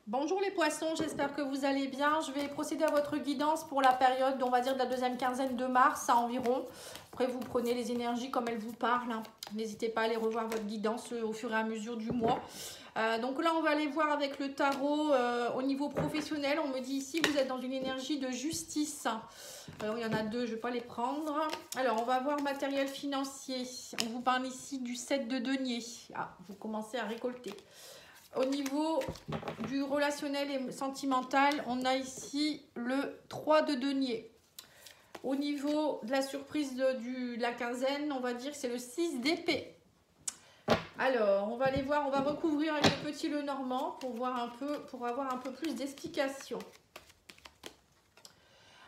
Bonjour les poissons, j'espère que vous allez bien. Je vais procéder à votre guidance pour la période, on va dire, de la deuxième quinzaine de mars à environ. Après, vous prenez les énergies comme elles vous parlent, hein. N'hésitez pas à aller revoir votre guidance au fur et à mesure du mois. Donc là, on va aller voir avec le tarot au niveau professionnel. On me dit ici, vous êtes dans une énergie de justice. Alors, il y en a deux, je ne vais pas les prendre. Alors, on va voir matériel financier. On vous parle ici du 7 de denier. Ah, vous commencez à récolter. Au niveau du relationnel et sentimental, on a ici le 3 de denier. Au niveau de la surprise de la quinzaine, on va dire que c'est le 6 d'épée. Alors, on va aller voir, on va recouvrir avec le petit Lenormand pour voir un peu, pour avoir un peu plus d'explications.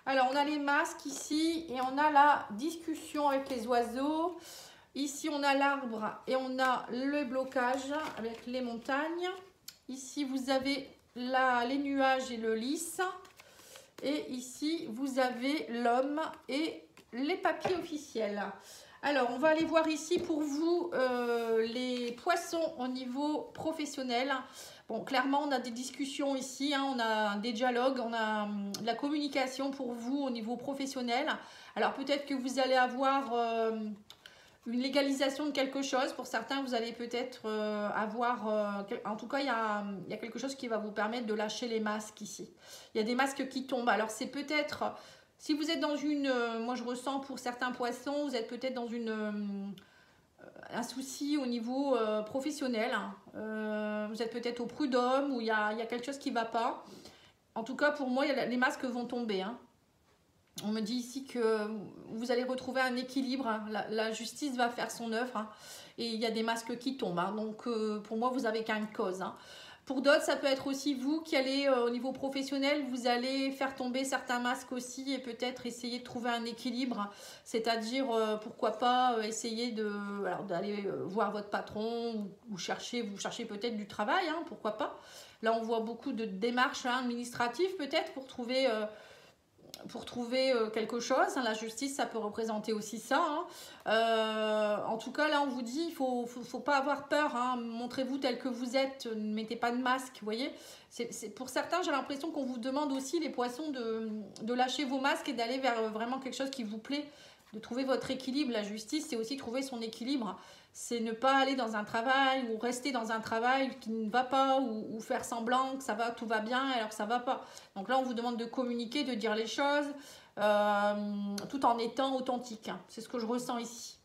Alors, on a les masques ici et on a la discussion avec les oiseaux. Ici, on a l'arbre et on a le blocage avec les montagnes. Ici, vous avez les nuages et le lys. Et ici, vous avez l'homme et les papiers officiels. Alors, on va aller voir ici pour vous les poissons au niveau professionnel. Bon, clairement, on a des discussions ici, hein, on a des dialogues, on a de la communication pour vous au niveau professionnel. Alors, peut-être que vous allez avoir une légalisation de quelque chose. Pour certains, vous allez peut-être avoir... en tout cas, il y a quelque chose qui va vous permettre de lâcher les masques ici. Il y a des masques qui tombent. Alors, c'est peut-être... Si vous êtes dans une... moi, je ressens pour certains poissons, vous êtes peut-être dans un souci au niveau professionnel. Vous êtes peut-être au prud'homme ou il y a quelque chose qui ne va pas. En tout cas, pour moi, les masques vont tomber, hein. On me dit ici que vous allez retrouver un équilibre, hein. La justice va faire son œuvre, hein. Et il y a des masques qui tombent, hein. Donc pour moi, vous n'avez qu'une cause, hein. Pour d'autres, ça peut être aussi vous qui allez au niveau professionnel, vous allez faire tomber certains masques aussi et peut-être essayer de trouver un équilibre, c'est-à-dire pourquoi pas essayer d'aller voir votre patron ou vous cherchez peut-être du travail, hein, pourquoi pas. Là, on voit beaucoup de démarches, hein, administratives peut-être pour trouver quelque chose. La justice, ça peut représenter aussi ça, hein. En tout cas, là, on vous dit, il ne faut pas avoir peur, hein. Montrez-vous tel que vous êtes, ne mettez pas de masque, vous voyez. Pour certains, j'ai l'impression qu'on vous demande aussi, les poissons, de lâcher vos masques et d'aller vers vraiment quelque chose qui vous plaît, de trouver votre équilibre. La justice, c'est aussi trouver son équilibre. C'est ne pas aller dans un travail ou rester dans un travail qui ne va pas ou faire semblant que ça va, tout va bien alors que ça ne va pas. Donc là, on vous demande de communiquer, de dire les choses tout en étant authentique. C'est ce que je ressens ici.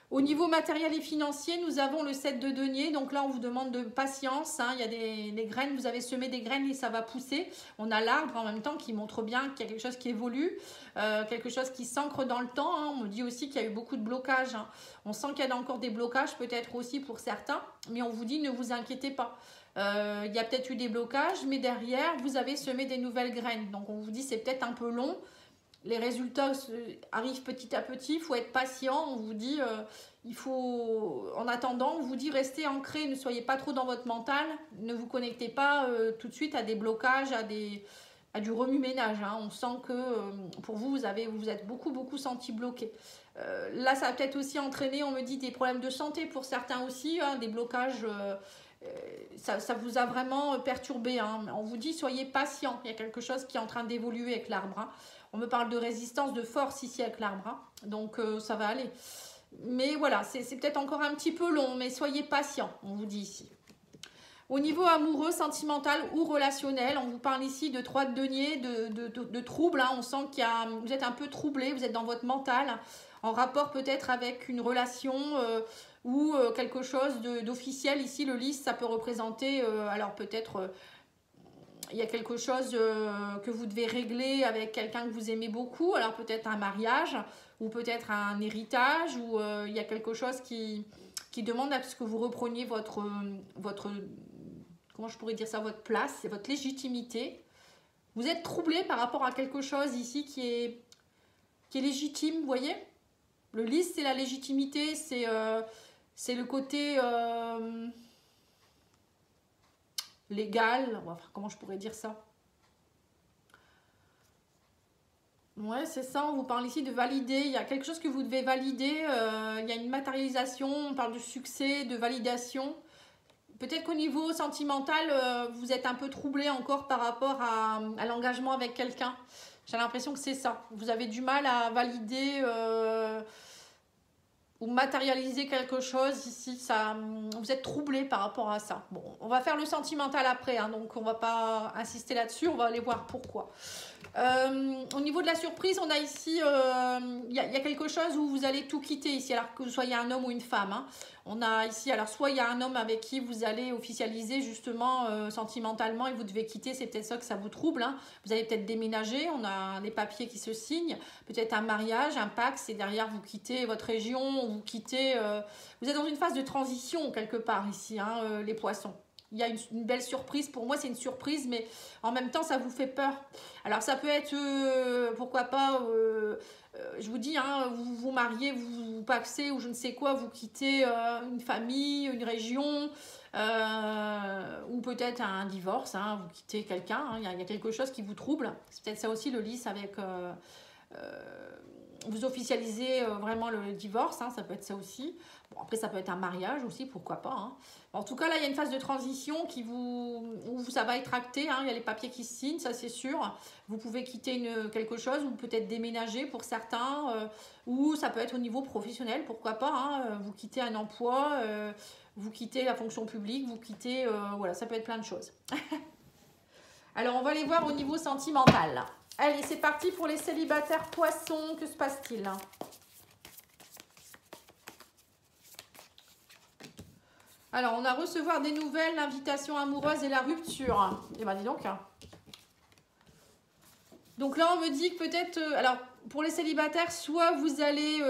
Au niveau matériel et financier, nous avons le 7 de denier. Donc là, on vous demande de patience, hein. Il y a des graines, vous avez semé des graines et ça va pousser. On a l'arbre en même temps qui montre bien qu'il y a quelque chose qui évolue, quelque chose qui s'ancre dans le temps, hein. On me dit aussi qu'il y a eu beaucoup de blocages, hein. On sent qu'il y a encore des blocages, peut-être aussi pour certains. Mais on vous dit, ne vous inquiétez pas. Il y a peut-être eu des blocages, mais derrière, vous avez semé des nouvelles graines. Donc on vous dit, c'est peut-être un peu long. Les résultats arrivent petit à petit, il faut être patient. On vous dit, en attendant, on vous dit restez ancré, ne soyez pas trop dans votre mental, ne vous connectez pas tout de suite à des blocages, à du remue-ménage, hein. On sent que pour vous, vous êtes beaucoup senti bloqué. Là, ça va peut-être aussi entraîner, on me dit, des problèmes de santé pour certains aussi, hein, des blocages. Ça vous a vraiment perturbé, hein. On vous dit, soyez patient, il y a quelque chose qui est en train d'évoluer avec l'arbre, hein. On me parle de résistance, de force ici avec l'arbre, hein. Donc ça va aller. Mais voilà, c'est peut-être encore un petit peu long, mais soyez patient, on vous dit ici. Au niveau amoureux, sentimental ou relationnel, on vous parle ici de 3 de denier, de troubles, hein. On sent vous êtes un peu troublé, vous êtes dans votre mental, en rapport peut-être avec une relation ou quelque chose d'officiel. Ici, le lys, ça peut représenter, alors peut-être... il y a quelque chose que vous devez régler avec quelqu'un que vous aimez beaucoup, alors peut-être un mariage ou peut-être un héritage ou il y a quelque chose qui demande à ce que vous repreniez votre comment je pourrais dire ça, votre place, votre légitimité. Vous êtes troublé par rapport à quelque chose ici qui est légitime, vous voyez. Le lys, c'est la légitimité, c'est le côté... légal, enfin, comment je pourrais dire ça? Ouais, c'est ça, on vous parle ici de valider, il y a quelque chose que vous devez valider, il y a une matérialisation, on parle de succès, de validation. peut-être qu'au niveau sentimental, vous êtes un peu troublé encore par rapport à l'engagement avec quelqu'un. J'ai l'impression que c'est ça. Vous avez du mal à valider ou matérialiser quelque chose ici. Vous êtes troublé par rapport à ça. Bon, on va faire le sentimental après, hein, donc on va pas insister là-dessus. On va aller voir pourquoi. Au niveau de la surprise, on a ici, il y a quelque chose où vous allez tout quitter ici, alors que vous soyez un homme ou une femme. Hein. On a ici, alors soit il y a un homme avec qui vous allez officialiser justement sentimentalement et vous devez quitter, c'est peut-être ça que ça vous trouble. Hein. Vous allez peut-être déménager, on a des papiers qui se signent, peut-être un mariage, un pacte, c'est derrière vous quittez votre région, vous quittez, vous êtes dans une phase de transition quelque part ici, hein, les poissons. Il y a une belle surprise, pour moi c'est une surprise, mais en même temps ça vous fait peur. Alors ça peut être, pourquoi pas, je vous dis, hein, vous vous mariez, vous vous pacsez ou je ne sais quoi, vous quittez une famille, une région, ou peut-être un divorce, hein, vous quittez quelqu'un, hein, il y a quelque chose qui vous trouble. C'est peut-être ça aussi le lys avec... vous officialisez vraiment le divorce, hein, ça peut être ça aussi. Bon, après, ça peut être un mariage aussi, pourquoi pas. Hein. En tout cas, là, il y a une phase de transition où ça va être acté. Hein, il y a les papiers qui se signent, ça c'est sûr. Vous pouvez quitter quelque chose ou peut-être déménager pour certains. Ou ça peut être au niveau professionnel, pourquoi pas. Hein, vous quittez un emploi, vous quittez la fonction publique, vous quittez... voilà, ça peut être plein de choses. Alors, on va aller voir au niveau sentimental. Allez, c'est parti pour les célibataires poissons. Que se passe-t-il? Alors, on a recevoir des nouvelles, l'invitation amoureuse et la rupture. Eh bien, dis donc. Donc là, on me dit que peut-être... alors, pour les célibataires, soit vous allez,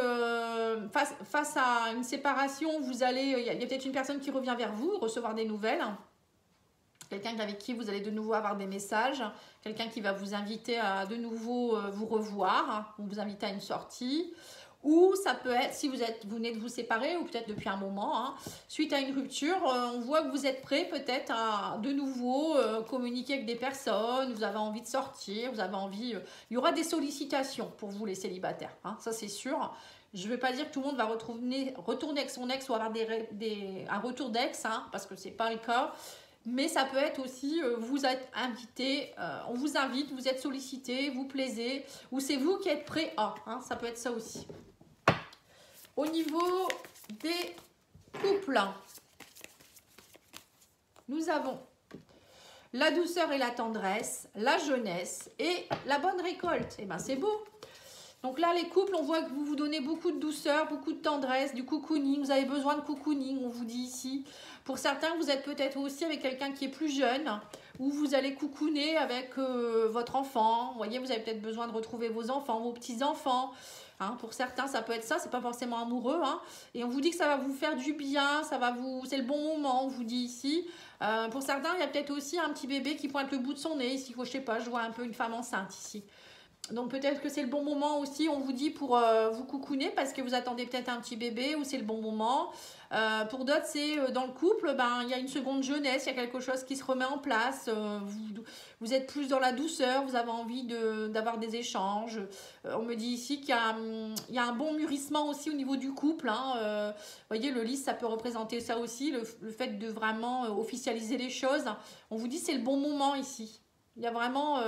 face à une séparation, vous allez... Il y a peut-être une personne qui revient vers vous, recevoir des nouvelles. Quelqu'un avec qui vous allez de nouveau avoir des messages. Quelqu'un qui va vous inviter à de nouveau vous revoir. Ou vous inviter à une sortie. Ou ça peut être, si vous venez de vous séparer, ou peut-être depuis un moment, hein, suite à une rupture, on voit que vous êtes prêt peut-être à de nouveau communiquer avec des personnes, vous avez envie de sortir, vous avez envie... il y aura des sollicitations pour vous les célibataires, hein, ça c'est sûr. Je ne veux pas dire que tout le monde va retourner avec son ex ou avoir un retour d'ex, hein, parce que ce n'est pas le cas. Mais ça peut être aussi, vous êtes invité, on vous invite, vous êtes sollicité, vous plaisez, ou c'est vous qui êtes prêt à, hein, ça peut être ça aussi. Au niveau des couples, nous avons la douceur et la tendresse, la jeunesse et la bonne récolte. Eh bien, c'est beau. Donc là, les couples, on voit que vous vous donnez beaucoup de douceur, beaucoup de tendresse, du cocooning. Vous avez besoin de cocooning, on vous dit ici. Pour certains, vous êtes peut-être aussi avec quelqu'un qui est plus jeune, où vous allez cocooner avec votre enfant. Vous voyez, vous avez peut-être besoin de retrouver vos enfants, vos petits-enfants. Hein, pour certains, ça peut être ça, c'est pas forcément amoureux. Hein. Et on vous dit que ça va vous faire du bien, c'est le bon moment, on vous dit ici. Pour certains, il y a peut-être aussi un petit bébé qui pointe le bout de son nez. Ici, je sais pas, je vois un peu une femme enceinte ici. Donc peut-être que c'est le bon moment aussi, on vous dit, pour vous coucouner parce que vous attendez peut-être un petit bébé ou c'est le bon moment. Pour d'autres, c'est dans le couple, il y a une seconde jeunesse, il y a quelque chose qui se remet en place. Vous êtes plus dans la douceur, vous avez envie d'avoir des échanges. On me dit ici qu'il y a un bon mûrissement aussi au niveau du couple. Hein. Vous voyez, le lys, ça peut représenter ça aussi, le fait de vraiment officialiser les choses. On vous dit c'est le bon moment ici. Il y a vraiment...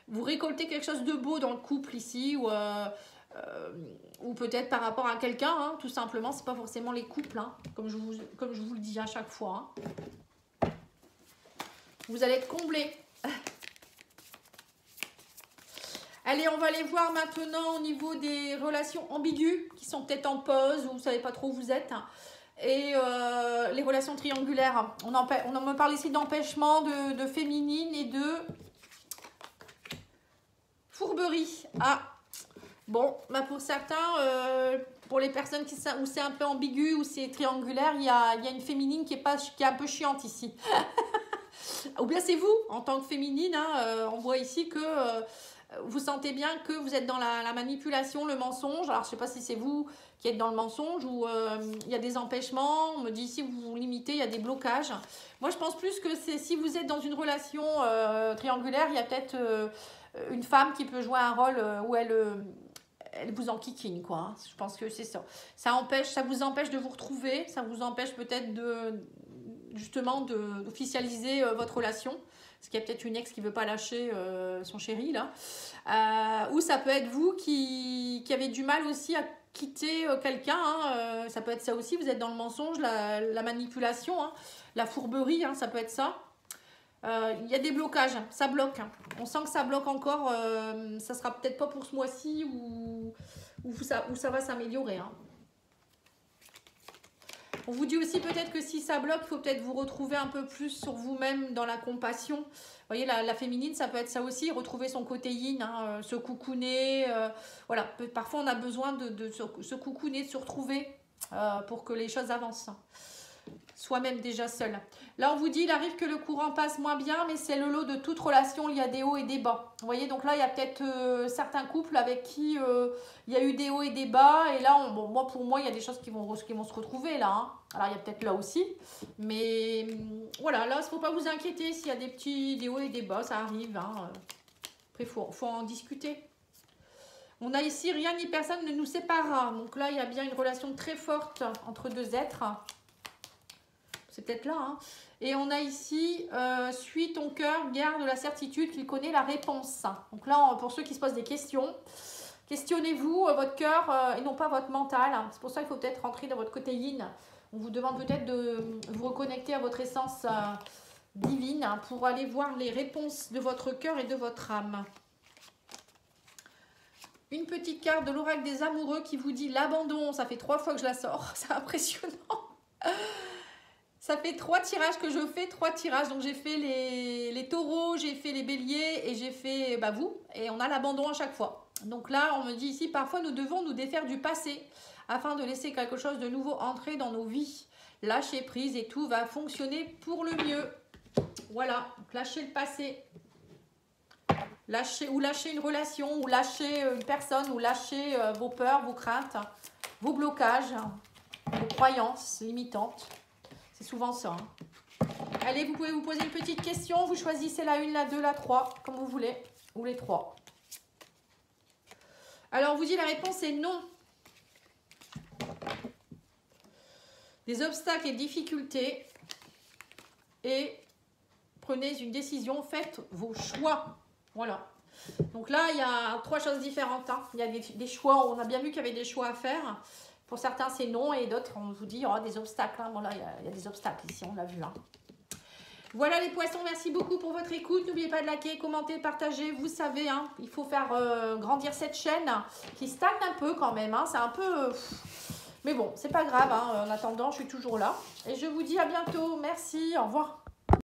vous récoltez quelque chose de beau dans le couple ici, ou peut-être par rapport à quelqu'un, hein, tout simplement. C'est pas forcément les couples, hein, comme je vous le dis à chaque fois. Hein. Vous allez être comblés. Allez, on va aller voir maintenant au niveau des relations ambiguës, qui sont peut-être en pause, ou vous ne savez pas trop où vous êtes. Et les relations triangulaires. On me parle ici d'empêchement, de féminine et de... fourberie. Ah, bon, pour certains, pour les personnes où c'est un peu ambigu, où c'est triangulaire, il y a une féminine qui est un peu chiante ici. Ou bien c'est vous, en tant que féminine, hein, on voit ici que vous sentez bien que vous êtes dans la manipulation, le mensonge. Alors, je ne sais pas si c'est vous qui êtes dans le mensonge ou il y a des empêchements. On me dit ici, vous vous limitez, il y a des blocages. Moi, je pense plus que c'est si vous êtes dans une relation triangulaire, il y a peut-être... une femme qui peut jouer un rôle où elle vous enquiquine, quoi. Hein. Je pense que c'est ça. Ça vous empêche de vous retrouver, ça vous empêche peut-être justement d'officialiser votre relation. Parce qu'il y a peut-être une ex qui ne veut pas lâcher son chéri là. Ou ça peut être vous qui avez du mal aussi à quitter quelqu'un. Hein. Ça peut être ça aussi, vous êtes dans le mensonge, la manipulation, hein, la fourberie, hein, ça peut être ça. Il y a des blocages, ça bloque. Hein. On sent que ça bloque encore. Ça sera peut-être pas pour ce mois-ci ou ça va s'améliorer. Hein. On vous dit aussi peut-être que si ça bloque, il faut peut-être vous retrouver un peu plus sur vous-même dans la compassion. Vous voyez, la féminine, ça peut être ça aussi, retrouver son côté yin, hein, se coucouner. Voilà, parfois on a besoin de se coucouner, de se retrouver pour que les choses avancent. Soi-même déjà seul. Là, on vous dit, il arrive que le courant passe moins bien, mais c'est le lot de toute relation, il y a des hauts et des bas. Vous voyez, donc là, il y a peut-être certains couples avec qui il y a eu des hauts et des bas, et là, bon, pour moi, il y a des choses qui vont se retrouver là. Hein. Alors, il y a peut-être là aussi, mais voilà, là, il ne faut pas vous inquiéter s'il y a des hauts et des bas, ça arrive. Hein. Après, il faut en discuter. On a ici, rien ni personne ne nous séparera. Donc là, il y a bien une relation très forte entre deux êtres. C'est peut-être là. Hein. Et on a ici, suis ton cœur, garde la certitude qu'il connaît la réponse. Donc là, pour ceux qui se posent des questions, questionnez-vous votre cœur et non pas votre mental. C'est pour ça qu'il faut peut-être rentrer dans votre côté yin. On vous demande peut-être de vous reconnecter à votre essence divine pour aller voir les réponses de votre cœur et de votre âme. Une petite carte de l'oracle des amoureux qui vous dit l'abandon. Ça fait 3 fois que je la sors. C'est impressionnant. Ça fait 3 tirages que je fais, 3 tirages. Donc j'ai fait les taureaux, j'ai fait les béliers et j'ai fait vous. Et on a l'abandon à chaque fois. Donc là, on me dit ici, parfois nous devons nous défaire du passé afin de laisser quelque chose de nouveau entrer dans nos vies. Lâcher prise et tout va fonctionner pour le mieux. Voilà, donc lâchez le passé. Lâcher une relation, ou lâcher une personne, ou lâcher vos peurs, vos craintes, vos blocages, vos croyances limitantes. C'est souvent ça. Hein. Allez, vous pouvez vous poser une petite question. Vous choisissez la 1, la 2, la 3, comme vous voulez. Ou les 3. Alors, on vous dit la réponse est non. Des obstacles et difficultés. Et prenez une décision. Faites vos choix. Voilà. Donc là, il y a 3 choses différentes. Hein. Il y a des choix. On a bien vu qu'il y avait des choix à faire. Pour certains, c'est non, et d'autres, on vous dit, il y aura des obstacles. Hein. Bon, là, il y a des obstacles ici, on l'a vu. Hein. Voilà les poissons, merci beaucoup pour votre écoute. N'oubliez pas de liker, commenter, partager. Vous savez, hein, il faut faire grandir cette chaîne qui stagne un peu quand même. Hein. C'est un peu... mais bon, c'est pas grave. Hein. En attendant, je suis toujours là. Et je vous dis à bientôt. Merci, au revoir.